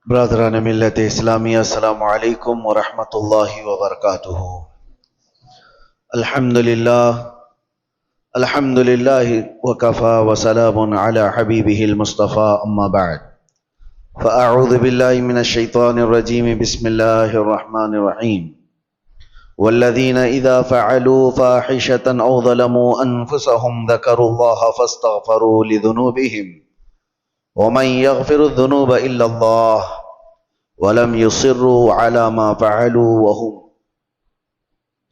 برادران ملت اسلامیہ، السلام علیکم ورحمۃ اللہ وبرکاتہ۔ الحمدللہ وکفا وسلام علی حبیبہ المصطفى، اما بعد فاعوذ باللہ من الشیطان الرجیم، بسم اللہ الرحمن الرحیم۔ والذین اذا فعلوا فاحشة او ظلموا انفسهم ذکروا اللہ فاستغفروا لذنوبہم ومن يغفر الذنوب الا اللہ ولم يصروا على ما فعلوا وهم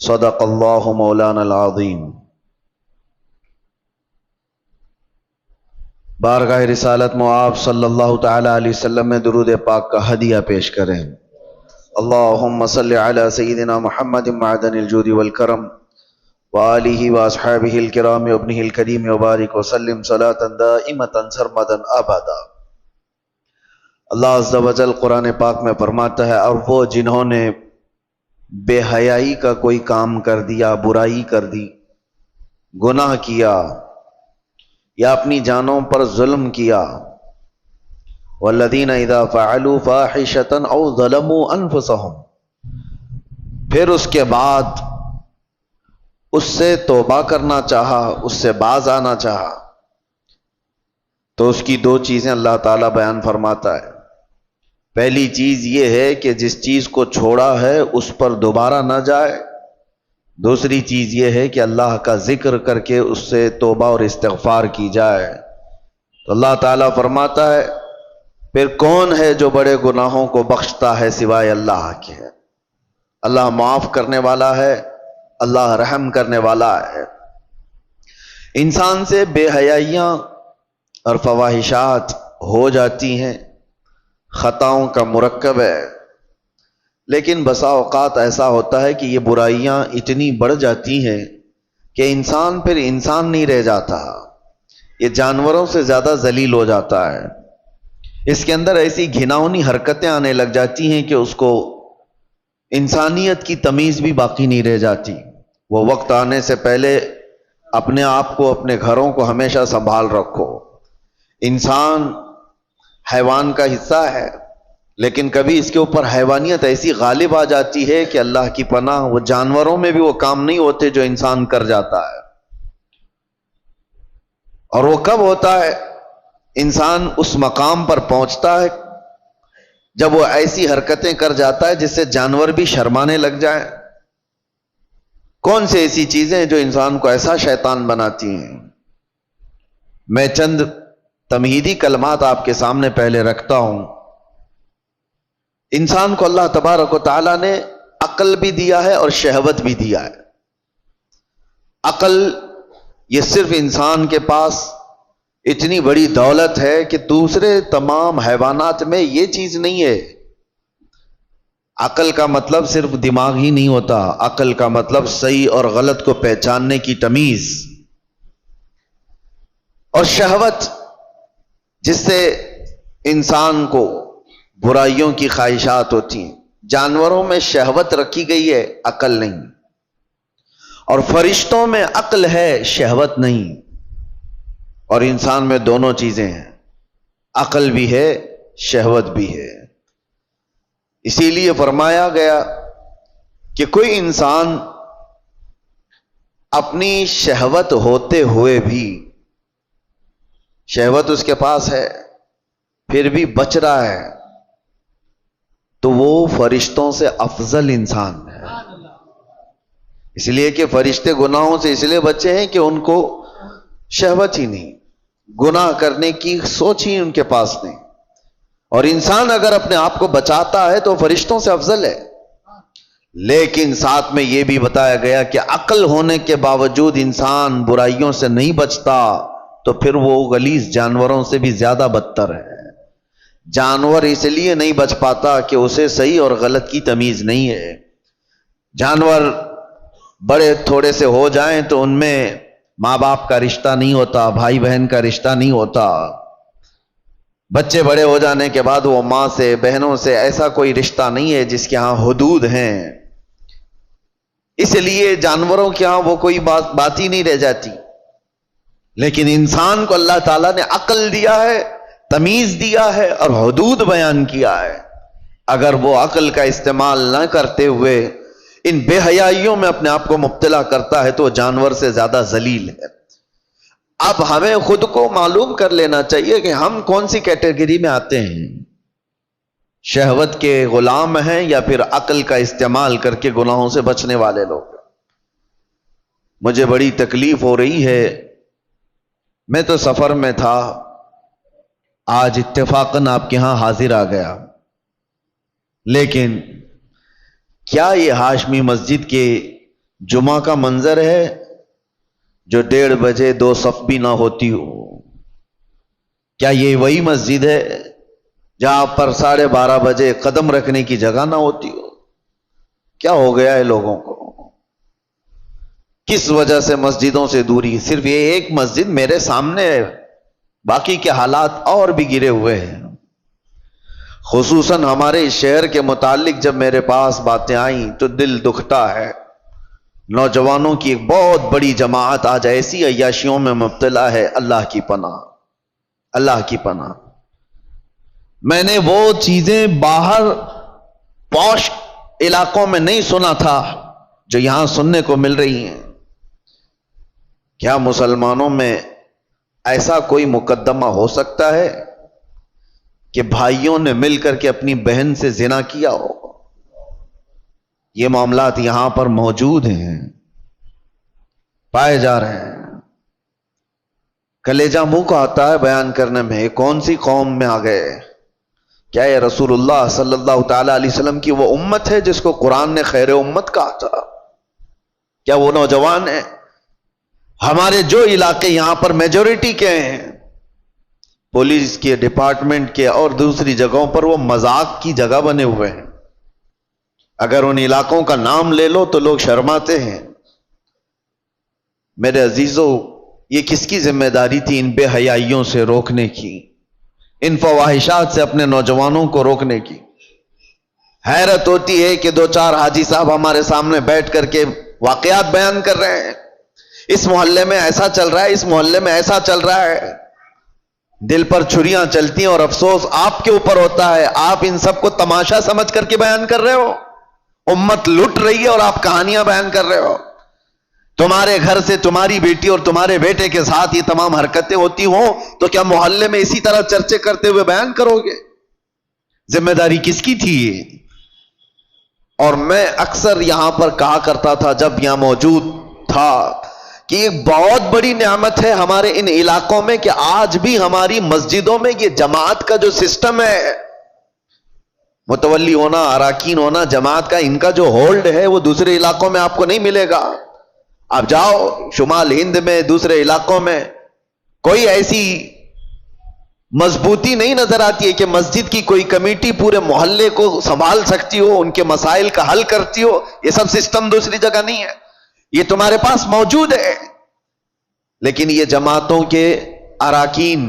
صدق اللہ مولانا العظیم۔ بارگاہ رسالت میں آپ صلی اللہ تعالی علیہ وسلم میں درود پاک کا ہدیہ پیش کریں۔ اللہم صلی علی سیدنا محمد معدن الجود والکرم وآلہ واصحابہ الکرام وابنہ الکریم وبارک وسلم صلاۃ دائمۃ سرمدا ابدا۔ اللہ عز و جل قرآن پاک میں فرماتا ہے، اور وہ جنہوں نے بے حیائی کا کوئی کام کر دیا، برائی کر دی، گناہ کیا یا اپنی جانوں پر ظلم کیا، والذین اذا فعلوا فاحشة او ظلموا انفسهم، پھر اس کے بعد اس سے توبہ کرنا چاہا، اس سے باز آنا چاہا، تو اس کی دو چیزیں اللہ تعالیٰ بیان فرماتا ہے۔ پہلی چیز یہ ہے کہ جس چیز کو چھوڑا ہے اس پر دوبارہ نہ جائے۔ دوسری چیز یہ ہے کہ اللہ کا ذکر کر کے اس سے توبہ اور استغفار کی جائے۔ تو اللہ تعالیٰ فرماتا ہے، پھر کون ہے جو بڑے گناہوں کو بخشتا ہے سوائے اللہ کے؟ اللہ معاف کرنے والا ہے، اللہ رحم کرنے والا ہے۔ انسان سے بے حیائیاں اور فواحشات ہو جاتی ہیں، خطاؤں کا مرکب ہے، لیکن بسا اوقات ایسا ہوتا ہے کہ یہ برائیاں اتنی بڑھ جاتی ہیں کہ انسان پھر انسان نہیں رہ جاتا، یہ جانوروں سے زیادہ ذلیل ہو جاتا ہے۔ اس کے اندر ایسی گھناؤنی حرکتیں آنے لگ جاتی ہیں کہ اس کو انسانیت کی تمیز بھی باقی نہیں رہ جاتی۔ وہ وقت آنے سے پہلے اپنے آپ کو، اپنے گھروں کو ہمیشہ سنبھال رکھو۔ انسان حیوان کا حصہ ہے، لیکن کبھی اس کے اوپر حیوانیت ایسی غالب آ جاتی ہے کہ اللہ کی پناہ، وہ جانوروں میں بھی وہ کام نہیں ہوتے جو انسان کر جاتا ہے۔ اور وہ کب ہوتا ہے؟ انسان اس مقام پر پہنچتا ہے جب وہ ایسی حرکتیں کر جاتا ہے جس سے جانور بھی شرمانے لگ جائیں۔ کون سی ایسی چیزیں جو انسان کو ایسا شیطان بناتی ہیں؟ میں چند تمہیدی کلمات آپ کے سامنے پہلے رکھتا ہوں۔ انسان کو اللہ تبارک و تعالیٰ نے عقل بھی دیا ہے اور شہوت بھی دیا ہے۔ عقل یہ صرف انسان کے پاس اتنی بڑی دولت ہے کہ دوسرے تمام حیوانات میں یہ چیز نہیں ہے۔ عقل کا مطلب صرف دماغ ہی نہیں ہوتا، عقل کا مطلب صحیح اور غلط کو پہچاننے کی تمیز، اور شہوت جس سے انسان کو برائیوں کی خواہشات ہوتی ہیں۔ جانوروں میں شہوت رکھی گئی ہے، عقل نہیں، اور فرشتوں میں عقل ہے، شہوت نہیں، اور انسان میں دونوں چیزیں ہیں، عقل بھی ہے، شہوت بھی ہے۔ اسی لیے فرمایا گیا کہ کوئی انسان اپنی شہوت ہوتے ہوئے بھی، شہوت اس کے پاس ہے پھر بھی بچ رہا ہے، تو وہ فرشتوں سے افضل انسان ہے۔ اس لیے کہ فرشتے گناہوں سے اس لیے بچے ہیں کہ ان کو شہوت ہی نہیں، گناہ کرنے کی سوچ ہی ان کے پاس نہیں۔ اور انسان اگر اپنے آپ کو بچاتا ہے تو فرشتوں سے افضل ہے۔ لیکن ساتھ میں یہ بھی بتایا گیا کہ عقل ہونے کے باوجود انسان برائیوں سے نہیں بچتا تو پھر وہ غلیظ جانوروں سے بھی زیادہ بدتر ہے۔ جانور اس لیے نہیں بچ پاتا کہ اسے صحیح اور غلط کی تمیز نہیں ہے۔ جانور بڑے تھوڑے سے ہو جائیں تو ان میں ماں باپ کا رشتہ نہیں ہوتا، بھائی بہن کا رشتہ نہیں ہوتا۔ بچے بڑے ہو جانے کے بعد وہ ماں سے، بہنوں سے ایسا کوئی رشتہ نہیں ہے جس کے ہاں حدود ہیں۔ اس لیے جانوروں کے ہاں وہ کوئی بات ہی نہیں رہ جاتی۔ لیکن انسان کو اللہ تعالیٰ نے عقل دیا ہے تمیز دیا ہے اور حدود بیان کیا ہے. اگر وہ عقل کا استعمال نہ کرتے ہوئے ان بے حیائیوں میں اپنے آپ کو مبتلا کرتا ہے تو وہ جانور سے زیادہ ذلیل ہے. اب ہمیں خود کو معلوم کر لینا چاہیے کہ ہم کون سی کیٹیگری میں آتے ہیں. شہوت کے غلام ہیں یا پھر عقل کا استعمال کر کے گناہوں سے بچنے والے لوگ. مجھے بڑی تکلیف ہو رہی ہے. میں تو سفر میں تھا, آج اتفاقاً آپ کے ہاں حاضر آ گیا, لیکن کیا یہ ہاشمی مسجد کے جمعہ کا منظر ہے جو 1:30 بجے 2 صف بھی نہ ہوتی ہو؟ کیا یہ وہی مسجد ہے جہاں پر 12:30 بجے قدم رکھنے کی جگہ نہ ہوتی ہو؟ کیا ہو گیا ہے لوگوں کو؟ کس وجہ سے مسجدوں سے دوری؟ صرف یہ ایک مسجد میرے سامنے ہے, باقی کے حالات اور بھی گرے ہوئے ہیں. خصوصاً ہمارے شہر کے متعلق جب میرے پاس باتیں آئیں تو دل دکھتا ہے. نوجوانوں کی ایک بہت بڑی جماعت آج ایسی عیاشیوں میں مبتلا ہے. اللہ کی پناہ, اللہ کی پناہ. میں نے وہ چیزیں باہر پوش علاقوں میں نہیں سنا تھا جو یہاں سننے کو مل رہی ہیں. کیا مسلمانوں میں ایسا کوئی مقدمہ ہو سکتا ہے کہ بھائیوں نے مل کر کے اپنی بہن سے زنا کیا ہو؟ یہ معاملات یہاں پر موجود ہیں, پائے جا رہے ہیں. کلیجہ منہ کو آتا ہے بیان کرنے میں. کون سی قوم میں آ گئے؟ کیا یہ رسول اللہ صلی اللہ تعالی علیہ وسلم کی وہ امت ہے جس کو قرآن نے خیر امت کہا تھا؟ کیا وہ نوجوان ہیں؟ ہمارے جو علاقے یہاں پر میجورٹی کے ہیں, پولیس کے ڈپارٹمنٹ کے اور دوسری جگہوں پر وہ مذاق کی جگہ بنے ہوئے ہیں. اگر ان علاقوں کا نام لے لو تو لوگ شرماتے ہیں. میرے عزیزو, یہ کس کی ذمہ داری تھی ان بے حیائیوں سے روکنے کی, ان فواہشات سے اپنے نوجوانوں کو روکنے کی؟ حیرت ہوتی ہے کہ 2-4 حاجی صاحب ہمارے سامنے بیٹھ کر کے واقعات بیان کر رہے ہیں. اس محلے میں ایسا چل رہا ہے, اس محلے میں ایسا چل رہا ہے. دل پر چھریاں چلتی ہیں اور افسوس آپ کے اوپر ہوتا ہے. آپ ان سب کو تماشا سمجھ کر کے بیان کر رہے ہو. امت لٹ رہی ہے اور آپ کہانیاں بیان کر رہے ہو. تمہارے گھر سے تمہاری بیٹی اور تمہارے بیٹے کے ساتھ یہ تمام حرکتیں ہوتی ہوں تو کیا محلے میں اسی طرح چرچے کرتے ہوئے بیان کرو گے؟ ذمہ داری کس کی تھی یہ؟ اور میں اکثر یہاں پر کہا کرتا تھا جب یہاں موجود تھا کہ ایک بہت بڑی نعمت ہے ہمارے ان علاقوں میں کہ آج بھی ہماری مسجدوں میں یہ جماعت کا جو سسٹم ہے, متولی ہونا, اراکین ہونا, جماعت کا ان کا جو ہولڈ ہے وہ دوسرے علاقوں میں آپ کو نہیں ملے گا. آپ جاؤ شمال ہند میں, دوسرے علاقوں میں, کوئی ایسی مضبوطی نہیں نظر آتی ہے کہ مسجد کی کوئی کمیٹی پورے محلے کو سنبھال سکتی ہو, ان کے مسائل کا حل کرتی ہو. یہ سب سسٹم دوسری جگہ نہیں ہے, یہ تمہارے پاس موجود ہے. لیکن یہ جماعتوں کے اراکین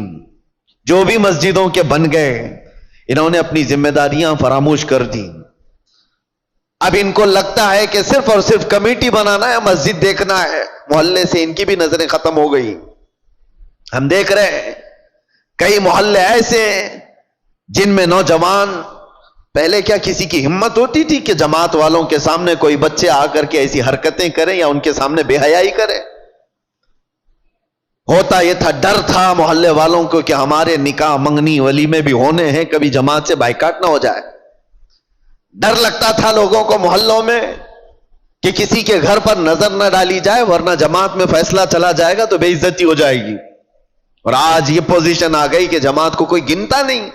جو بھی مسجدوں کے بن گئے, انہوں نے اپنی ذمہ داریاں فراموش کر دی. اب ان کو لگتا ہے کہ صرف اور صرف کمیٹی بنانا ہے, مسجد دیکھنا ہے. محلے سے ان کی بھی نظریں ختم ہو گئی. ہم دیکھ رہے ہیں کئی محلے ایسے جن میں نوجوان, پہلے کیا کسی کی ہمت ہوتی تھی کہ جماعت والوں کے سامنے کوئی بچے آ کر کے ایسی حرکتیں کریں یا ان کے سامنے بے حیائی کریں؟ ہوتا یہ تھا, ڈر تھا محلے والوں کو کہ ہمارے نکاح منگنی ولیمے بھی ہونے ہیں, کبھی جماعت سے بائیکاٹ نہ ہو جائے. ڈر لگتا تھا لوگوں کو محلوں میں کہ کسی کے گھر پر نظر نہ ڈالی جائے ورنہ جماعت میں فیصلہ چلا جائے گا تو بے عزتی ہو جائے گی. اور آج یہ پوزیشن آ گئی کہ جماعت کو کوئی گنتا نہیں.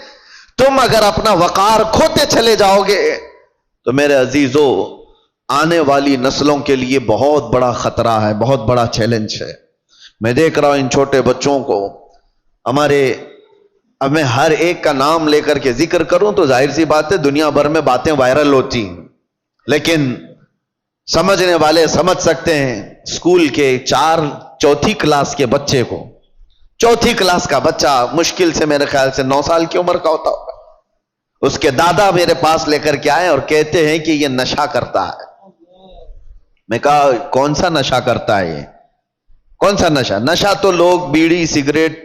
تم اگر اپنا وقار کھوتے چلے جاؤ گے تو میرے عزیزو آنے والی نسلوں کے لیے بہت بڑا خطرہ ہے, بہت بڑا چیلنج ہے. میں دیکھ رہا ہوں ان چھوٹے بچوں کو ہمارے, اب میں ہر ایک کا نام لے کر کے ذکر کروں تو ظاہر سی بات ہے دنیا بھر میں باتیں وائرل ہوتی ہیں, لیکن سمجھنے والے سمجھ سکتے ہیں. اسکول کے 4 کلاس کے بچے کو, 4 کلاس کا بچہ مشکل سے میرے خیال سے 9 سال کی عمر کا ہوتا ہوگا, اس کے دادا میرے پاس لے کر کے آئے اور کہتے ہیں کہ یہ نشہ کرتا ہے. میں کہا کون سا نشہ کرتا ہے یہ؟ کون سا نشہ؟ نشہ تو لوگ بیڑی سگریٹ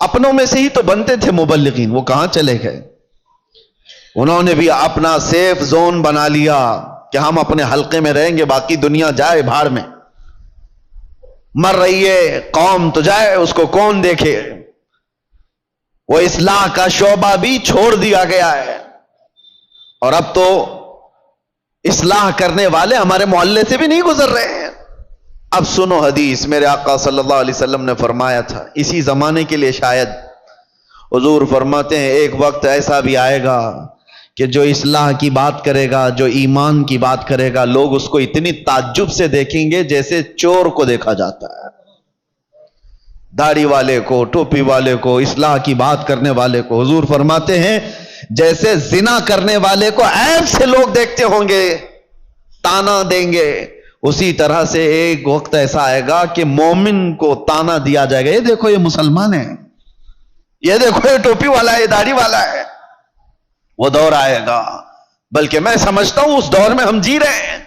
اپنوں میں سے ہی تو بنتے تھے مبلغین، وہ کہاں چلے گئے؟ انہوں نے بھی اپنا سیف زون بنا لیا کہ ہم اپنے حلقے میں رہیں گے، باقی دنیا جائے بھاڑ میں، مر رہی ہے قوم تو جائے، اس کو کون دیکھے۔ وہ اصلاح کا شعبہ بھی چھوڑ دیا گیا ہے، اور اب تو اصلاح کرنے والے ہمارے محلے سے بھی نہیں گزر رہے ہیں۔ اب سنو حدیث، میرے آقا صلی اللہ علیہ وسلم نے فرمایا تھا، اسی زمانے کے لیے شاید، حضور فرماتے ہیں ایک وقت ایسا بھی آئے گا کہ جو اصلاح کی بات کرے گا، جو ایمان کی بات کرے گا، لوگ اس کو اتنی تعجب سے دیکھیں گے جیسے چور کو دیکھا جاتا ہے۔ داڑھی والے کو، ٹوپی والے کو، اصلاح کی بات کرنے والے کو، حضور فرماتے ہیں جیسے زنا کرنے والے کو عیب سے لوگ دیکھتے ہوں گے، تانا دیں گے، اسی طرح سے ایک وقت ایسا آئے گا کہ مومن کو تانا دیا جائے گا، یہ دیکھو یہ مسلمان ہے، یہ دیکھو یہ ٹوپی والا ہے، یہ داڑھی والا ہے۔ وہ دور آئے گا، بلکہ میں سمجھتا ہوں اس دور میں ہم جی رہے ہیں۔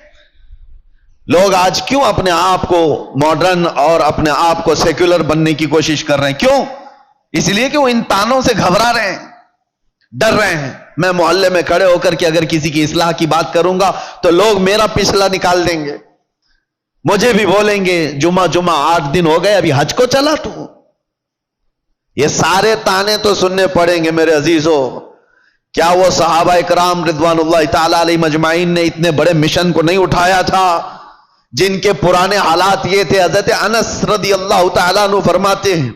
لوگ آج کیوں اپنے آپ کو ماڈرن اور اپنے آپ کو سیکولر بننے کی کوشش کر رہے ہیں؟ کیوں؟ اس لیے کہ وہ ان تانوں سے گھبرا رہے ہیں، ڈر رہے ہیں۔ میں محلے میں کھڑے ہو کر کے اگر کسی کی اصلاح کی بات کروں گا تو لوگ میرا پچھلا نکال دیں گے، مجھے بھی بولیں گے جمعہ 8 دن ہو گئے ابھی حج کو چلا تو۔ یہ سارے تانے تو سننے پڑیں گے میرے عزیزوں۔ کیا وہ صحابہ کرام رضوان اللہ تعالی علیہ مجمعین نے اتنے بڑے مشن کو نہیں اٹھایا تھا جن کے پرانے حالات یہ تھے؟ حضرت انس رضی اللہ تعالیٰ عنہ فرماتے ہیں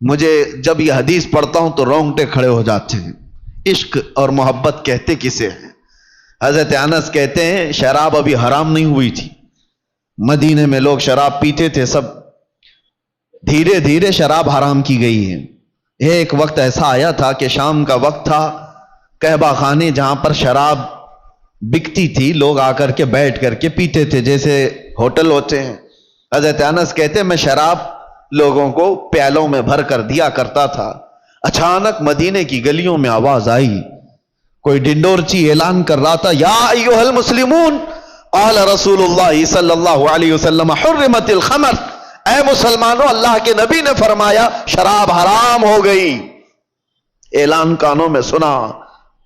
مجھے جب یہ حدیث پڑھتا ہوں تو رونگٹے کھڑے ہو جاتے ہیں۔ عشق اور محبت کہتے کسے ہیں؟ حضرت انس کہتے ہیں شراب ابھی حرام نہیں ہوئی تھی، مدینے میں لوگ شراب پیتے تھے، سب دھیرے دھیرے شراب حرام کی گئی ہے۔ ایک وقت ایسا آیا تھا کہ شام کا وقت تھا، قہبہ خانے جہاں پر شراب بکتی تھی لوگ آ کر کے بیٹھ کر کے پیتے تھے جیسے ہوٹل ہوتے ہیں۔ حضرت انس کہتے ہیں میں شراب لوگوں کو پیالوں میں بھر کر دیا کرتا تھا۔ اچانک مدینے کی گلیوں میں آواز آئی، کوئی ڈنڈورچی اعلان کر رہا تھا یا ایھا المسلمون قال رسول اللہ صلی اللہ علیہ وسلم حرمت الخمر، اے مسلمانوں اللہ کے نبی نے فرمایا شراب حرام ہو گئی۔ اعلان کانوں میں سنا،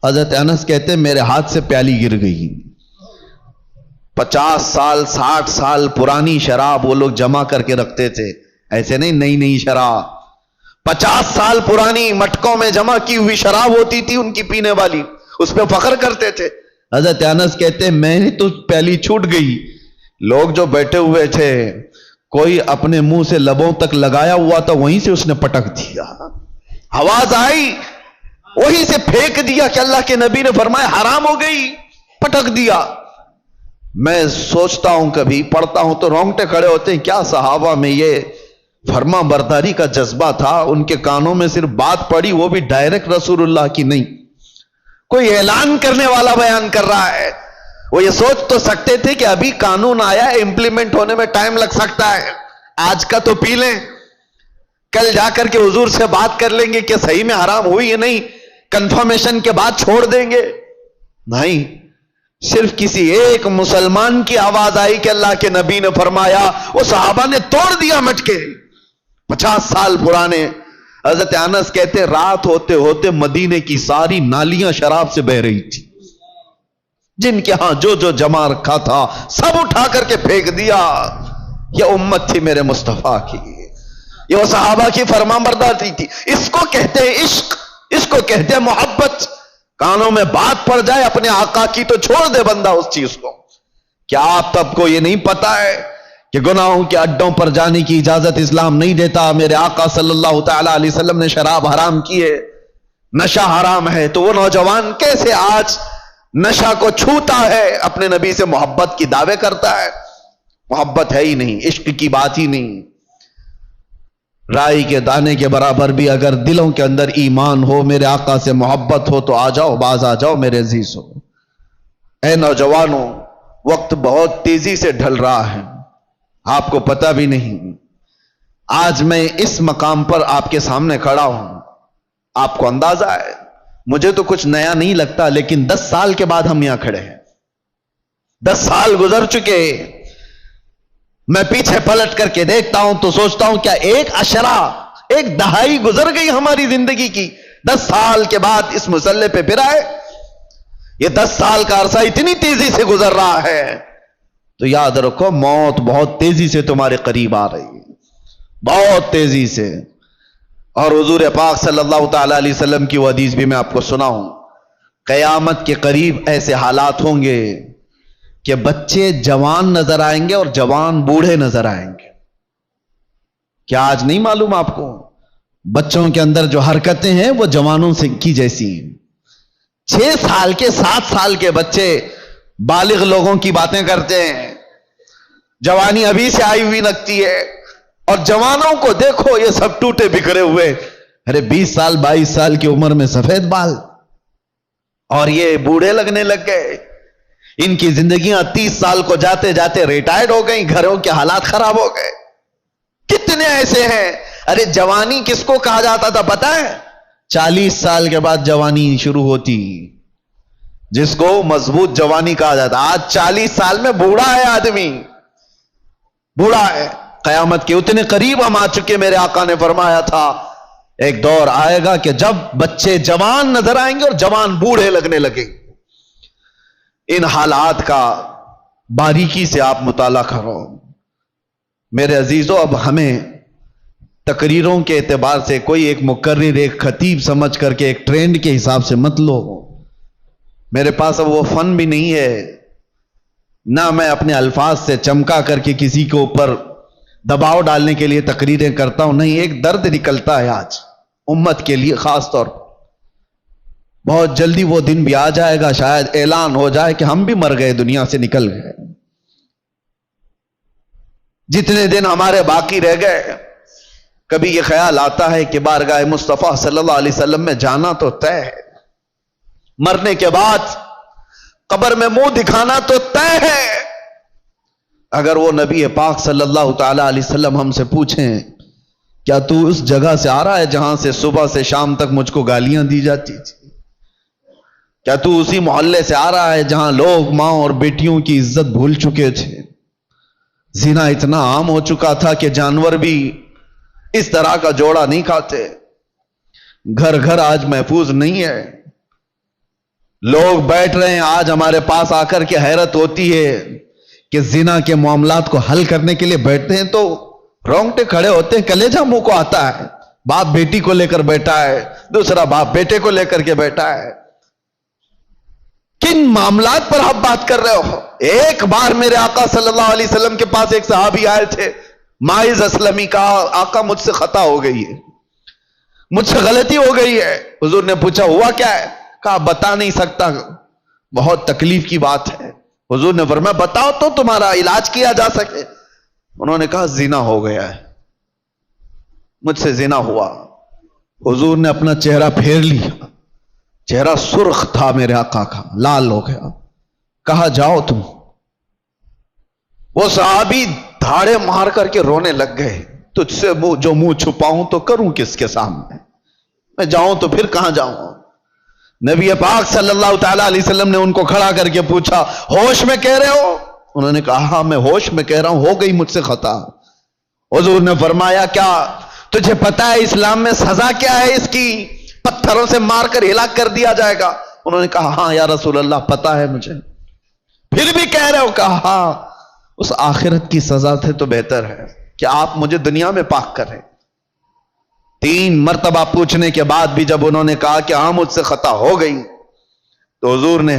حضرت انس کہتے ہیں میرے ہاتھ سے پیالی گر گئی۔ 50 سال 60 سال پرانی شراب وہ لوگ جمع کر کے رکھتے تھے، ایسے نہیں نئی نئی شراب، 50 سال پرانی مٹکوں میں جمع کی ہوئی شراب ہوتی تھی ان کی پینے والی، اس پہ فخر کرتے تھے۔ حضرت انس کہتے ہیں میں نے تو پیالی چھوٹ گئی، لوگ جو بیٹھے ہوئے تھے کوئی اپنے منہ سے لبوں تک لگایا ہوا تھا وہیں سے اس نے پٹک دیا، آواز آئی وہیں سے پھینک دیا کہ اللہ کے نبی نے فرمایا حرام ہو گئی، پٹک دیا۔ میں سوچتا ہوں کبھی پڑھتا ہوں تو رونگٹے کھڑے ہوتے ہیں، کیا صحابہ میں یہ فرما برداری کا جذبہ تھا؟ ان کے کانوں میں صرف بات پڑی، وہ بھی ڈائریکٹ رسول اللہ کی نہیں، کوئی اعلان کرنے والا بیان کر رہا ہے۔ وہ یہ سوچ تو سکتے تھے کہ ابھی قانون آیا ہے، امپلیمنٹ ہونے میں ٹائم لگ سکتا ہے، آج کا تو پی لیں، کل جا کر کے حضور سے بات کر لیں گے کہ صحیح میں حرام ہوئی ہے نہیں، کنفرمیشن کے بعد چھوڑ دیں گے۔ نہیں، صرف کسی ایک مسلمان کی آواز آئی کہ اللہ کے نبی نے فرمایا، وہ صحابہ نے توڑ دیا مٹکے، 50 سال پرانے۔ حضرت انس کہتے رات ہوتے ہوتے مدینے کی ساری نالیاں شراب سے بہ رہی تھی، جن کے ہاں جو جو جمع رکھا تھا سب اٹھا کر کے پھینک دیا۔ یہ امت تھی میرے مصطفیٰ کی، یہ وہ صحابہ کی فرمانبرداری تھی۔ اس کو کہتے ہیں عشق، اس کو کہتے ہیں محبت۔ کانوں میں بات پڑ جائے اپنے آقا کی تو چھوڑ دے بندہ اس چیز کو۔ کیا آپ تب کو یہ نہیں پتا ہے کہ گناہوں کے اڈوں پر جانے کی اجازت اسلام نہیں دیتا؟ میرے آقا صلی اللہ تعالی علیہ وسلم نے شراب حرام کی ہے، نشہ حرام ہے، تو وہ نوجوان کیسے آج نشہ کو چھوتا ہے، اپنے نبی سے محبت کی دعوے کرتا ہے؟ محبت ہے ہی نہیں، عشق کی بات ہی نہیں۔ رائی کے دانے کے برابر بھی اگر دلوں کے اندر ایمان ہو، میرے آقا سے محبت ہو تو آ جاؤ، باز آ جاؤ میرے عزیز ہو۔ اے نوجوانوں، وقت بہت تیزی سے ڈھل رہا ہے، آپ کو پتہ بھی نہیں۔ آج میں اس مقام پر آپ کے سامنے کھڑا ہوں، آپ کو اندازہ ہے مجھے تو کچھ نیا نہیں لگتا، لیکن 10 سال کے بعد ہم یہاں کھڑے ہیں، 10 سال گزر چکے۔ میں پیچھے پلٹ کر کے دیکھتا ہوں تو سوچتا ہوں کیا ایک عشرہ ایک دہائی گزر گئی ہماری زندگی کی، 10 سال کے بعد اس مسئلے پہ پھر آئے. یہ 10 سال کا عرصہ اتنی تیزی سے گزر رہا ہے تو یاد رکھو موت بہت تیزی سے تمہارے قریب آ رہی ہے، بہت تیزی سے. اور حضور پاک صلی اللہ تعالی علیہ وسلم کی وہ حدیث بھی میں آپ کو سناؤں. قیامت کے قریب ایسے حالات ہوں گے کہ بچے جوان نظر آئیں گے اور جوان بوڑھے نظر آئیں گے. کیا آج نہیں معلوم آپ کو؟ بچوں کے اندر جو حرکتیں ہیں وہ جوانوں سے کی جیسی ہیں. 6 سال کے 7 سال کے بچے بالغ لوگوں کی باتیں کرتے ہیں، جوانی ابھی سے آئی ہوئی لگتی ہے. اور جوانوں کو دیکھو یہ سب ٹوٹے بکھرے ہوئے، ارے 20 سال 22 سال کی عمر میں سفید بال، اور یہ بوڑھے لگنے لگ گئے. ان کی زندگیاں 30 سال کو جاتے جاتے ریٹائرڈ ہو گئی، گھروں کے حالات خراب ہو گئے. کتنے ایسے ہیں. ارے جوانی کس کو کہا جاتا تھا پتہ ہے؟ 40 سال کے بعد جوانی شروع ہوتی، جس کو مضبوط جوانی کہا جاتا. آج 40 سال میں بوڑھا ہے آدمی، بوڑھا ہے. قیامت کے اتنے قریب ہم آ چکے. میرے آقا نے فرمایا تھا ایک دور آئے گا کہ جب بچے جوان نظر آئیں گے اور جوان بوڑھے لگنے لگیں. ان حالات کا باریکی سے آپ مطالعہ کرو میرے عزیزو. اب ہمیں تقریروں کے اعتبار سے کوئی ایک مقرر ایک خطیب سمجھ کر کے ایک ٹرینڈ کے حساب سے مت لو. میرے پاس اب وہ فن بھی نہیں ہے، نہ میں اپنے الفاظ سے چمکا کر کے کسی کے اوپر دباؤ ڈالنے کے لیے تقریریں کرتا ہوں. نہیں، ایک درد نکلتا ہے آج امت کے لیے خاص طور پر. بہت جلدی وہ دن بھی آ جائے گا، شاید اعلان ہو جائے کہ ہم بھی مر گئے، دنیا سے نکل گئے. جتنے دن ہمارے باقی رہ گئے کبھی یہ خیال آتا ہے کہ بارگاہ مصطفیٰ صلی اللہ علیہ وسلم میں جانا تو طے ہے، مرنے کے بعد قبر میں منہ دکھانا تو طے ہے. اگر وہ نبی پاک صلی اللہ تعالی علیہ وسلم ہم سے پوچھیں کیا تو اس جگہ سے آ رہا ہے جہاں سے صبح سے شام تک مجھ کو گالیاں دی جاتی تھی؟ کیا تو اسی محلے سے آ رہا ہے جہاں لوگ ماں اور بیٹیوں کی عزت بھول چکے تھے؟ زنا اتنا عام ہو چکا تھا کہ جانور بھی اس طرح کا جوڑا نہیں کھاتے. گھر گھر آج محفوظ نہیں ہے. لوگ بیٹھ رہے ہیں آج ہمارے پاس آ کر کے حیرت ہوتی ہے کہ زنا کے معاملات کو حل کرنے کے لیے بیٹھتے ہیں تو رونگٹے کھڑے ہوتے ہیں، کلیجہ منہ کو آتا ہے. باپ بیٹی کو لے کر بیٹھا ہے، دوسرا باپ بیٹے کو لے کر کے بیٹھا ہے. کن معاملات پر آپ بات کر رہے ہو؟ ایک بار میرے آقا صلی اللہ علیہ وسلم کے پاس ایک صحابی آئے تھے، ماعز اسلمی، کہا آقا مجھ سے خطا ہو گئی ہے، مجھ سے غلطی ہو گئی ہے. حضور نے پوچھا ہوا کیا ہے؟ کہا بتا نہیں سکتا، بہت تکلیف کی بات ہے. حضور نے فرمایا بتاؤ تو تمہارا علاج کیا جا سکے. انہوں نے کہا زنا ہو گیا ہے، مجھ سے زنا ہوا. حضور نے اپنا چہرہ پھیر لیا، چہرہ سرخ تھا میرے آقا کا، لال ہو گیا. کہا جاؤ تم. وہ صحابی دھاڑے مار کر کے رونے لگ گئے. تجھ سے جو منہ چھپاؤں تو کروں کس کے سامنے؟ میں جاؤں تو پھر کہاں جاؤں؟ نبی پاک صلی اللہ تعالی علیہ وسلم نے ان کو کھڑا کر کے پوچھا ہوش میں کہہ رہے ہو؟ انہوں نے کہا ہاں میں ہوش میں کہہ رہا ہوں، ہو گئی مجھ سے خطا. حضور نے فرمایا کیا تجھے پتا ہے اسلام میں سزا کیا ہے اس کی؟ پتھروں سے مار کر ہلاک کر دیا جائے گا. انہوں نے کہا ہاں یا رسول اللہ پتا ہے مجھے. پھر بھی کہہ رہے ہو؟ کہا ہاں، اس آخرت کی سزا سے تو بہتر ہے کہ آپ مجھے دنیا میں پاک کریں. 3 مرتبہ پوچھنے کے بعد بھی جب انہوں نے کہا کہ ہاں مجھ سے خطا ہو گئی تو حضور نے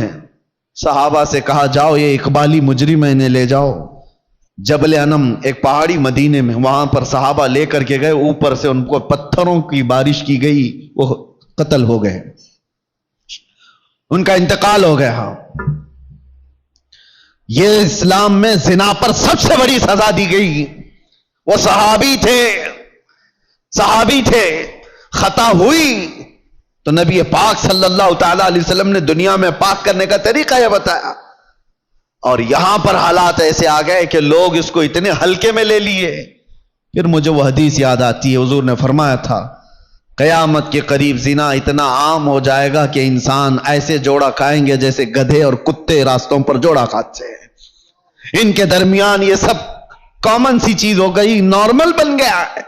صحابہ سے کہا جاؤ یہ اقبالی مجرم انہیں لے جاؤ جبل انم، ایک پہاڑی مدینے میں، وہاں پر صحابہ لے کر کے گئے. اوپر سے ان کو پتھروں کی بارش کی گئی، وہ قتل ہو گئے، ان کا انتقال ہو گیا. یہ اسلام میں زنا پر سب سے بڑی سزا دی گئی. وہ صحابی تھے، خطا ہوئی تو نبی پاک صلی اللہ تعالی علیہ وسلم نے دنیا میں پاک کرنے کا طریقہ یہ بتایا. اور یہاں پر حالات ایسے آ گئے کہ لوگ اس کو اتنے ہلکے میں لے لیے. پھر مجھے وہ حدیث یاد آتی ہے، حضور نے فرمایا تھا قیامت کے قریب زنا اتنا عام ہو جائے گا کہ انسان ایسے جوڑا کھائیں گے جیسے گدھے اور کتے راستوں پر جوڑا کھاتے ہیں. ان کے درمیان یہ سب کامن سی چیز ہو گئی، نارمل بن گیا ہے.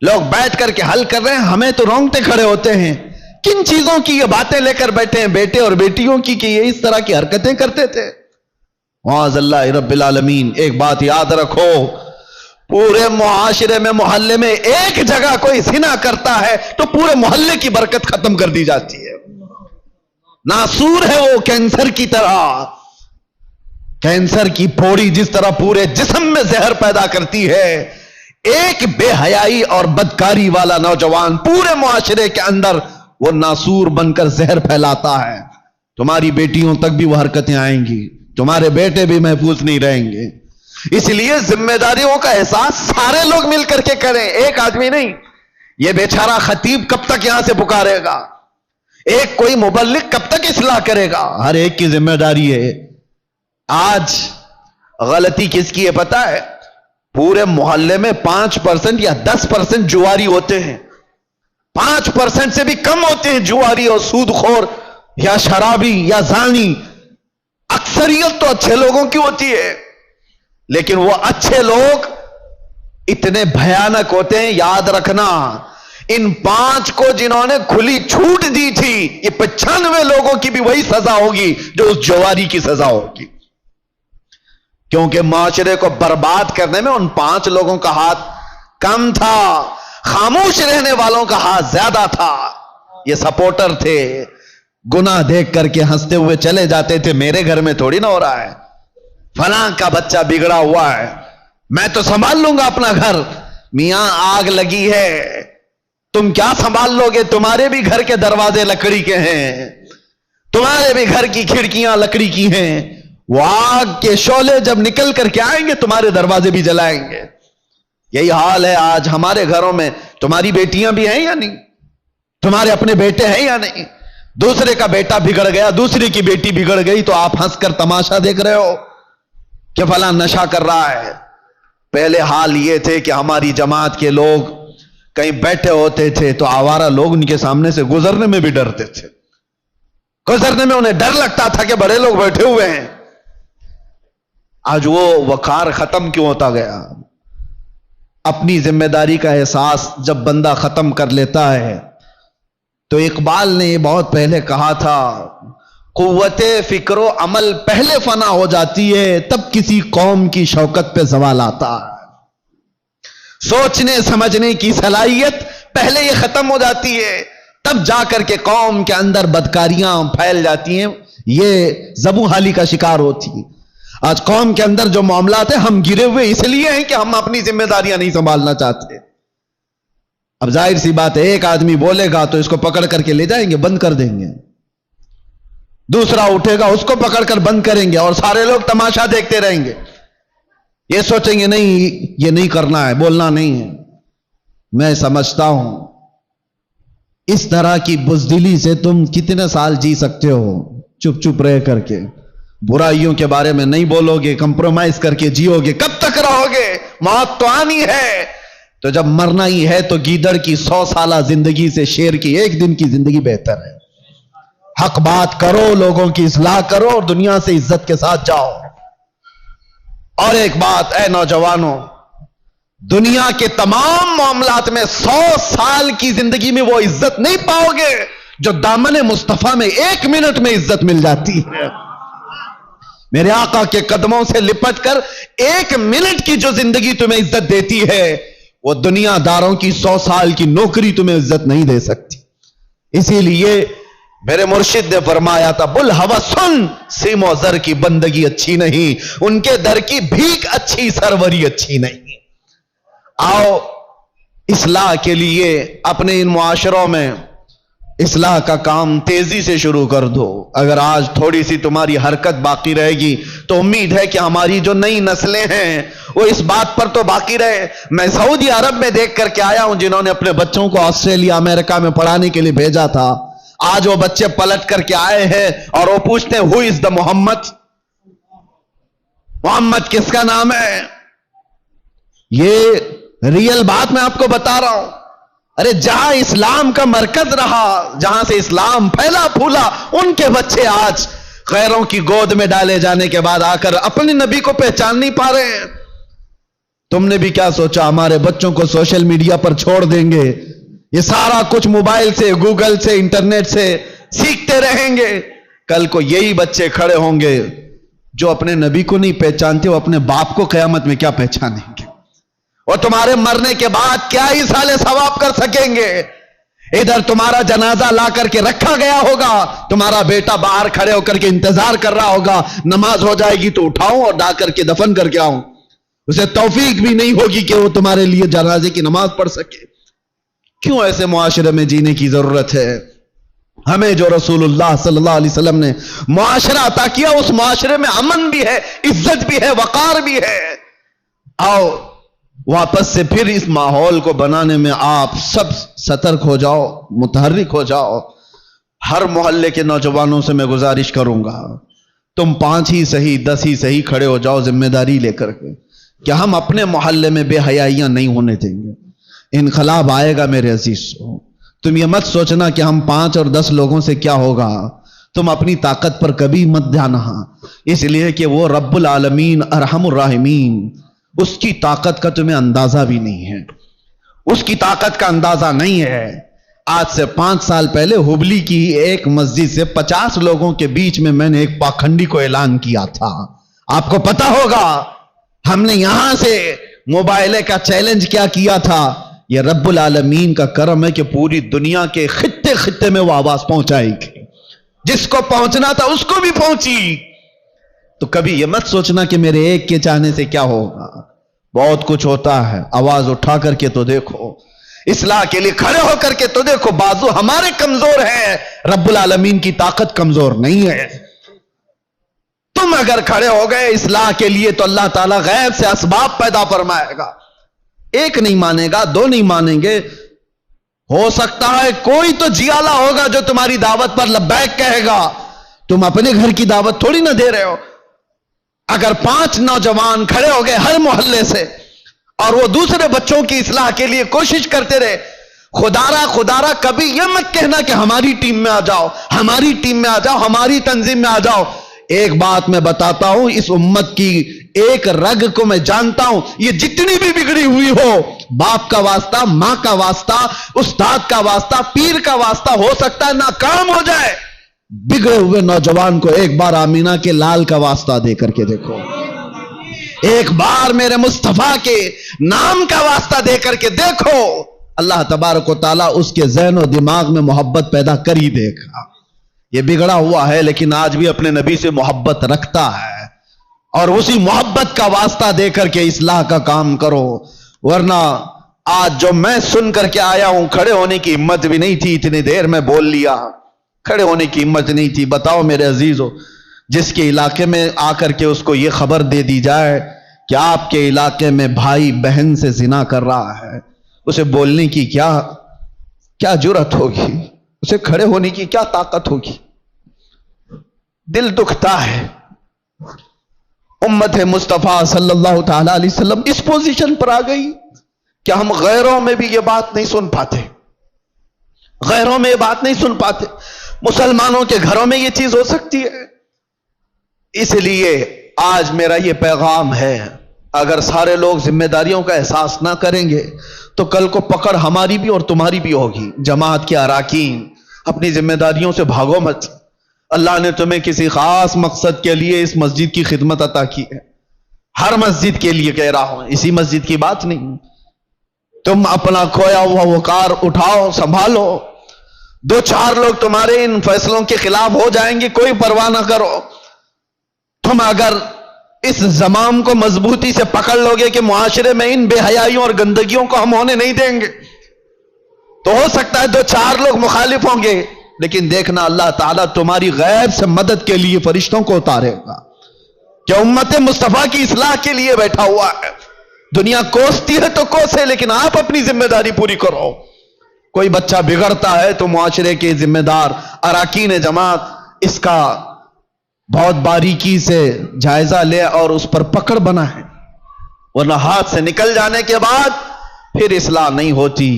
لوگ بیٹھ کر کے حل کر رہے ہیں، ہمیں تو رونگٹے کھڑے ہوتے ہیں. کن چیزوں کی یہ باتیں لے کر بیٹھے ہیں بیٹے اور بیٹیوں کی کہ یہ اس طرح کی حرکتیں کرتے تھے. معاذ اللہ رب العالمین. ایک بات یاد رکھو، پورے معاشرے میں محلے میں ایک جگہ کوئی زنا کرتا ہے تو پورے محلے کی برکت ختم کر دی جاتی ہے. ناسور ہے وہ کینسر کی طرح. کینسر کی پھوڑی جس طرح پورے جسم میں زہر پیدا کرتی ہے، ایک بے حیائی اور بدکاری والا نوجوان پورے معاشرے کے اندر وہ ناسور بن کر زہر پھیلاتا ہے. تمہاری بیٹیوں تک بھی وہ حرکتیں آئیں گی، تمہارے بیٹے بھی محفوظ نہیں رہیں گے. اس لیے ذمہ داریوں کا احساس سارے لوگ مل کر کے کریں، ایک آدمی نہیں. یہ بیچارہ خطیب کب تک یہاں سے پکارے گا؟ ایک کوئی مبلغ کب تک اصلاح کرے گا؟ ہر ایک کی ذمہ داری ہے. آج غلطی کس کی ہے پتہ ہے؟ پورے محلے میں 5% یا 10% جواری ہوتے ہیں. 5% سے بھی کم ہوتے ہیں جواری اور سود خور یا شرابی یا زانی. اکثریت تو اچھے لوگوں کی ہوتی ہے، لیکن وہ اچھے لوگ اتنے بھیانک ہوتے ہیں. یاد رکھنا، ان 5 کو جنہوں نے کھلی چھوٹ دی تھی، یہ 95 لوگوں کی بھی وہی سزا ہوگی جو اس جواری کی سزا ہوگی. کیونکہ معاشرے کو برباد کرنے میں ان 5 لوگوں کا ہاتھ کم تھا، خاموش رہنے والوں کا ہاتھ زیادہ تھا. یہ سپورٹر تھے، گناہ دیکھ کر کے ہنستے ہوئے چلے جاتے تھے. میرے گھر میں تھوڑی نہ ہو رہا ہے، فلاں کا بچہ بگڑا ہوا ہے، میں تو سنبھال لوں گا اپنا گھر. میاں آگ لگی ہے، تم کیا سنبھال لو گے؟ تمہارے بھی گھر کے دروازے لکڑی کے ہیں، تمہارے بھی گھر کی کھڑکیاں لکڑی کی ہیں. وہ آگ کے شعلے جب نکل کر کے آئیں گے تمہارے دروازے بھی جلائیں گے. یہی حال ہے آج ہمارے گھروں میں. تمہاری بیٹیاں بھی ہیں یا نہیں؟ تمہارے اپنے بیٹے ہیں یا نہیں؟ دوسرے کا بیٹا بگڑ گیا، دوسرے کی بیٹی بگڑ گئی تو آپ ہنس کر تماشا دیکھ رہے ہو کہ فلاں نشہ کر رہا ہے. پہلے حال یہ تھے کہ ہماری جماعت کے لوگ کہیں بیٹھے ہوتے تھے تو آوارہ لوگ ان کے سامنے سے گزرنے میں بھی ڈرتے تھے. گزرنے میں انہیں ڈر لگتا تھا کہ بڑے لوگ بیٹھے ہوئے ہیں. آج وہ وقار ختم کیوں ہوتا گیا؟ اپنی ذمہ داری کا احساس جب بندہ ختم کر لیتا ہے تو اقبال نے یہ بہت پہلے کہا تھا، قوت فکر و عمل پہلے فنا ہو جاتی ہے تب کسی قوم کی شوکت پہ زوال آتا ہے. سوچنے سمجھنے کی صلاحیت پہلے یہ ختم ہو جاتی ہے تب جا کر کے قوم کے اندر بدکاریاں پھیل جاتی ہیں، یہ زبوں حالی کا شکار ہوتی ہے. آج قوم کے اندر جو معاملات ہیں ہم گرے ہوئے اس لیے ہیں کہ ہم اپنی ذمہ داریاں نہیں سنبھالنا چاہتے. اب ظاہر سی بات ہے، ایک آدمی بولے گا تو اس کو پکڑ کر کے لے جائیں گے، بند کر دیں گے. دوسرا اٹھے گا اس کو پکڑ کر بند کریں گے اور سارے لوگ تماشا دیکھتے رہیں گے. یہ سوچیں گے نہیں یہ نہیں کرنا ہے، بولنا نہیں ہے. میں سمجھتا ہوں اس طرح کی بزدلی سے تم کتنے سال جی سکتے ہو؟ چپ چپ رہ کر کے برائیوں کے بارے میں نہیں بولو گے، کمپرومائز کر کے جیو گے، کب تک رہو گے؟ موت تو آنی ہے. تو جب مرنا ہی ہے تو گیدڑ کی 100 سالہ زندگی سے شیر کی 1 دن کی زندگی بہتر ہے. حق بات کرو، لوگوں کی اصلاح کرو اور دنیا سے عزت کے ساتھ جاؤ. اور ایک بات اے نوجوانوں، دنیا کے تمام معاملات میں 100 سال کی زندگی میں وہ عزت نہیں پاؤ گے جو دامن مصطفیٰ میں 1 منٹ میں عزت مل جاتی ہے. میرے آقا کے قدموں سے لپٹ کر 1 منٹ کی جو زندگی تمہیں عزت دیتی ہے وہ دنیا داروں کی 100 سال کی نوکری تمہیں عزت نہیں دے سکتی. اسی لیے میرے مرشد نے فرمایا تھا، بل ہوا سن سیم و زر کی بندگی اچھی نہیں، ان کے در کی بھیک اچھی سروری اچھی نہیں. آؤ اصلاح کے لیے اپنے ان معاشروں میں اصلاح کا کام تیزی سے شروع کر دو. اگر آج تھوڑی سی تمہاری حرکت باقی رہے گی تو امید ہے کہ ہماری جو نئی نسلیں ہیں وہ اس بات پر تو باقی رہے. میں سعودی عرب میں دیکھ کر کے آیا ہوں جنہوں نے اپنے بچوں کو آسٹریلیا امریکہ میں پڑھانے کے لیے بھیجا تھا. آج وہ بچے پلٹ کر کے آئے ہیں اور وہ پوچھتے ہیں ہو از دا محمد؟ محمد کس کا نام ہے؟ یہ ریئل بات میں آپ کو بتا رہا ہوں. ارے جہاں اسلام کا مرکز رہا، جہاں سے اسلام پھیلا پھولا، ان کے بچے آج غیروں کی گود میں ڈالے جانے کے بعد آ کر اپنے نبی کو پہچان نہیں پا رہے ہیں. تم نے بھی کیا سوچا ہمارے بچوں کو سوشل میڈیا پر چھوڑ دیں گے، یہ سارا کچھ موبائل سے، گوگل سے، انٹرنیٹ سے سیکھتے رہیں گے؟ کل کو یہی بچے کھڑے ہوں گے جو اپنے نبی کو نہیں پہچانتے، وہ اپنے باپ کو قیامت میں کیا پہچانیں گے؟ اور تمہارے مرنے کے بعد کیا ایصال ثواب کر سکیں گے؟ ادھر تمہارا جنازہ لا کر کے رکھا گیا ہوگا، تمہارا بیٹا باہر کھڑے ہو کر کے انتظار کر رہا ہوگا، نماز ہو جائے گی تو اٹھاؤں اور لا کر کے دفن کر کے آؤں، اسے توفیق بھی نہیں ہوگی کہ وہ تمہارے لیے جنازے کی نماز پڑھ سکے۔ کیوں ایسے معاشرے میں جینے کی ضرورت ہے؟ ہمیں جو رسول اللہ صلی اللہ علیہ وسلم نے معاشرہ عطا کیا، اس معاشرے میں امن بھی ہے، عزت بھی ہے، وقار بھی ہے۔ آؤ واپس سے پھر اس ماحول کو بنانے میں آپ سب سترک ہو جاؤ، متحرک ہو جاؤ۔ ہر محلے کے نوجوانوں سے میں گزارش کروں گا، تم 5 ہی صحیح 10 ہی صحیح کھڑے ہو جاؤ ذمہ داری لے کر کے، کہ ہم اپنے محلے میں بے حیائیاں نہیں ہونے دیں گے۔ انقلاب آئے گا میرے عزیزو۔ تم یہ مت سوچنا کہ ہم 5 اور 10 لوگوں سے کیا ہوگا، تم اپنی طاقت پر کبھی مت جانا، اس لیے کہ وہ رب العالمین ارحم الراحمین، اس کی طاقت کا تمہیں اندازہ بھی نہیں ہے، اس کی طاقت کا اندازہ نہیں ہے۔ آج سے 5 سال پہلے ہبلی کی ایک مسجد سے 50 لوگوں کے بیچ میں نے ایک پاکھنڈی کو اعلان کیا تھا، آپ کو پتا ہوگا۔ ہم نے یہاں سے موبائلے کا چیلنج کیا کیا تھا؟ یہ رب العالمین کا کرم ہے کہ پوری دنیا کے خطے خطے میں وہ آواز پہنچائی گئی، جس کو پہنچنا تھا اس کو بھی پہنچی۔ تو کبھی یہ مت سوچنا کہ میرے ایک کے چاہنے سے کیا ہوگا، بہت کچھ ہوتا ہے۔ آواز اٹھا کر کے تو دیکھو، اصلاح کے لیے کھڑے ہو کر کے تو دیکھو۔ بازو ہمارے کمزور ہیں، رب العالمین کی طاقت کمزور نہیں ہے۔ تم اگر کھڑے ہو گئے اصلاح کے لیے تو اللہ تعالیٰ غیب سے اسباب پیدا فرمائے گا۔ ایک نہیں مانے گا، 2 نہیں مانیں گے، ہو سکتا ہے کوئی تو جیالا ہوگا جو تمہاری دعوت پر لبیک کہے گا۔ تم اپنے گھر کی دعوت تھوڑی نہ دے رہے ہو۔ اگر 5 نوجوان کھڑے ہو گئے ہر محلے سے اور وہ دوسرے بچوں کی اصلاح کے لیے کوشش کرتے رہے، خدارا کبھی یہ مت کہنا کہ ہماری ٹیم میں آ جاؤ، ہماری ٹیم میں آ جاؤ، ہماری تنظیم میں آ جاؤ۔ ایک بات میں بتاتا ہوں، اس امت کی ایک رگ کو میں جانتا ہوں، یہ جتنی بھی بگڑی ہوئی ہو، باپ کا واسطہ، ماں کا واسطہ، استاد کا واسطہ، پیر کا واسطہ، ہو سکتا ہے ناکام ہو جائے۔ بگڑے ہوئے نوجوان کو ایک بار آمینہ کے لال کا واسطہ دے کر کے دیکھو، ایک بار میرے مصطفیٰ کے نام کا واسطہ دے کر کے دیکھو، اللہ تبارک و تعالیٰ اس کے ذہن و دماغ میں محبت پیدا کر ہی دے گا۔ یہ بگڑا ہوا ہے لیکن آج بھی اپنے نبی سے محبت رکھتا ہے، اور اسی محبت کا واسطہ دے کر کے اصلاح کا کام کرو۔ ورنہ آج جو میں سن کر کے آیا ہوں، کھڑے ہونے کی ہمت بھی نہیں تھی، اتنی دیر میں بول لیا، کھڑے ہونے کی ہمت نہیں تھی۔ بتاؤ میرے عزیزو، جس کے علاقے میں آ کر کے اس کو یہ خبر دے دی جائے کہ آپ کے علاقے میں بھائی بہن سے زنا کر رہا ہے، اسے بولنے کی کیا جرأت ہوگی، اسے کھڑے ہونے کی کیا طاقت ہوگی؟ دل دکھتا ہے۔ امت مصطفیٰ صلی اللہ تعالی علیہ وسلم اس پوزیشن پر آ گئی کہ ہم غیروں میں بھی یہ بات نہیں سن پاتے، غیروں میں یہ بات نہیں سن پاتے، مسلمانوں کے گھروں میں یہ چیز ہو سکتی ہے۔ اس لیے آج میرا یہ پیغام ہے، اگر سارے لوگ ذمہ داریوں کا احساس نہ کریں گے تو کل کو پکڑ ہماری بھی اور تمہاری بھی ہوگی۔ جماعت کے اراکین، اپنی ذمہ داریوں سے بھاگو مت۔ اللہ نے تمہیں کسی خاص مقصد کے لیے اس مسجد کی خدمت عطا کی ہے، ہر مسجد کے لیے کہہ رہا ہوں، اسی مسجد کی بات نہیں۔ تم اپنا کھویا ہوا وقار اٹھاؤ، سنبھالو۔ 2-4 لوگ تمہارے ان فیصلوں کے خلاف ہو جائیں گے، کوئی پرواہ نہ کرو۔ تم اگر اس زمام کو مضبوطی سے پکڑ لو گے کہ معاشرے میں ان بے حیائیوں اور گندگیوں کو ہم ہونے نہیں دیں گے، تو ہو سکتا ہے 2-4 لوگ مخالف ہوں گے، لیکن دیکھنا اللہ تعالیٰ تمہاری غیب سے مدد کے لیے فرشتوں کو اتارے گا کہ امت مصطفیٰ کی اصلاح کے لیے بیٹھا ہوا ہے۔ دنیا کوستی ہے تو کوسے، لیکن آپ اپنی ذمہ داری پوری کرو۔ کوئی بچہ بگڑتا ہے تو معاشرے کے ذمہ دار اراکین جماعت اس کا بہت باریکی سے جائزہ لے اور اس پر پکڑ بنا ہے، ورنہ ہاتھ سے نکل جانے کے بعد پھر اصلاح نہیں ہوتی۔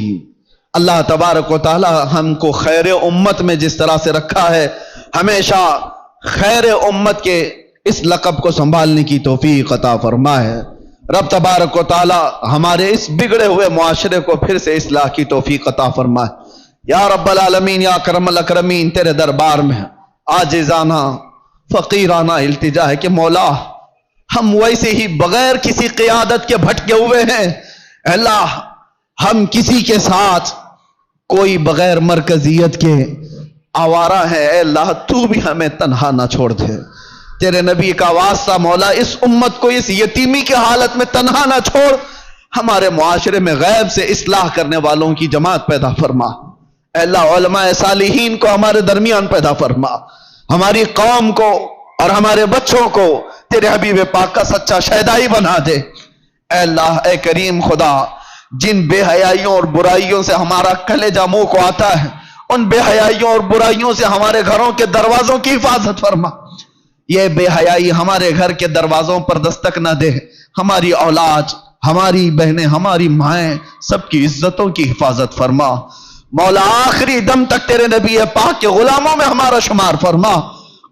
اللہ تبارک و تعالی ہم کو خیر امت میں جس طرح سے رکھا ہے، ہمیشہ خیر امت کے اس لقب کو سنبھالنے کی توفیق عطا فرمائے۔ رب تبارک و تعالی ہمارے اس بگڑے ہوئے معاشرے کو پھر سے اصلاح کی توفیق عطا فرمائے۔ یا رب العالمین، یا اکرم الاکرمین، تیرے دربار میں عاجزانہ فقیرانہ التجا ہے کہ مولا ہم ویسے ہی بغیر کسی قیادت کے بھٹکے ہوئے ہیں۔ اے اللہ، ہم کسی کے ساتھ کوئی بغیر مرکزیت کے آوارہ ہے۔ اے اللہ، تو بھی ہمیں تنہا نہ چھوڑ دے۔ تیرے نبی کا واسطہ مولا، اس امت کو اس یتیمی کے حالت میں تنہا نہ چھوڑ، ہمارے معاشرے میں غیب سے اصلاح کرنے والوں کی جماعت پیدا فرما۔ اے اللہ، علماء صالحین کو ہمارے درمیان پیدا فرما، ہماری قوم کو اور ہمارے بچوں کو تیرے حبیب پاک کا سچا شہدائی بنا دے۔ اے اللہ، اے کریم خدا، جن بے حیائیوں اور برائیوں سے ہمارا کلیجہ منہ کو آتا ہے، ان بے حیائیوں اور برائیوں سے ہمارے گھروں کے دروازوں کی حفاظت فرما۔ یہ بے حیائی ہمارے گھر کے دروازوں پر دستک نہ دے، ہماری اولاد، ہماری بہنیں، ہماری مائیں، سب کی عزتوں کی حفاظت فرما۔ مولا، آخری دم تک تیرے نبی پاک کے غلاموں میں ہمارا شمار فرما،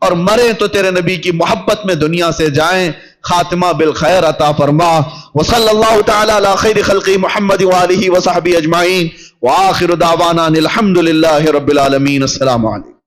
اور مریں تو تیرے نبی کی محبت میں دنیا سے جائیں، خاتمہ بالخیر عطا فرما۔ وصلی اللہ تعالی علی خیر خلقی محمد وآلہ وصحبہ اجمعین، وآخر دعوانا الحمدللہ رب العالمین۔ السلام علیکم۔